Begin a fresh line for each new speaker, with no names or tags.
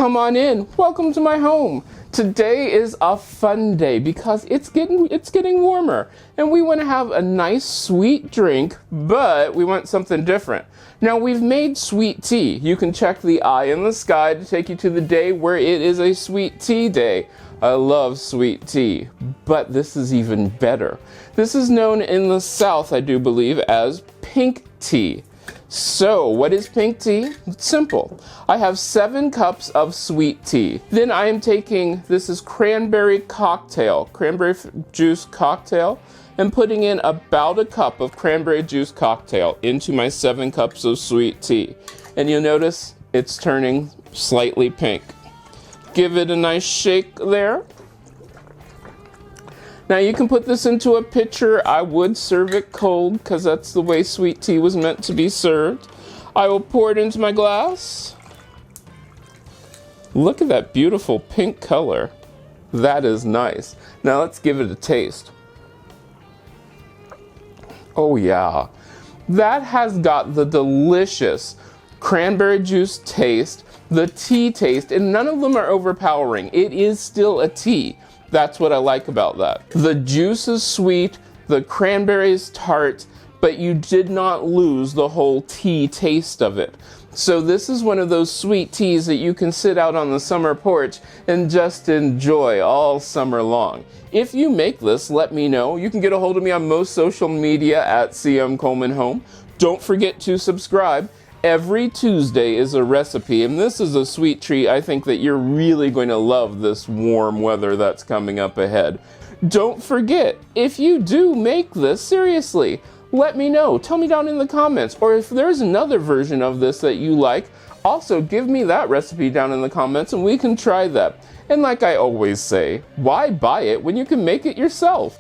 Come on in, welcome to my home. Today is a fun day because it's getting warmer and we want to have a nice sweet drink, but we want something different. Now we've made sweet tea. You can check the eye in the sky to take you to the day where it is a sweet tea day. I love sweet tea, but this is even better. This is known in the South, I do believe, as pink tea. So, what is pink tea? It's simple. I have 7 cups of sweet tea. Then I am taking, this is cranberry juice cocktail, and putting in about a cup of cranberry juice cocktail into my 7 cups of sweet tea. And you'll notice it's turning slightly pink. Give it a nice shake there. Now you can put this into a pitcher. I would serve it cold because that's the way sweet tea was meant to be served. I will pour it into my glass. Look at that beautiful pink color. That is nice. Now let's give it a taste. Oh yeah, that has got the delicious cranberry juice taste, the tea taste, and none of them are overpowering. It is still a tea. That's what I like about that. The juice is sweet, the cranberry is tart, but you did not lose the whole tea taste of it. So this is one of those sweet teas that you can sit out on the summer porch and just enjoy all summer long. If you make this, let me know. You can get a hold of me on most social media at cmcolemanhome. Don't forget to subscribe. Every Tuesday is a recipe, and this is a sweet treat. I think that you're really going to love this warm weather that's coming up ahead. Don't forget, if you do make this, seriously, let me know. Tell me down in the comments, or if there's another version of this that you like, also give me that recipe down in the comments and we can try that. And like I always say, why buy it when you can make it yourself?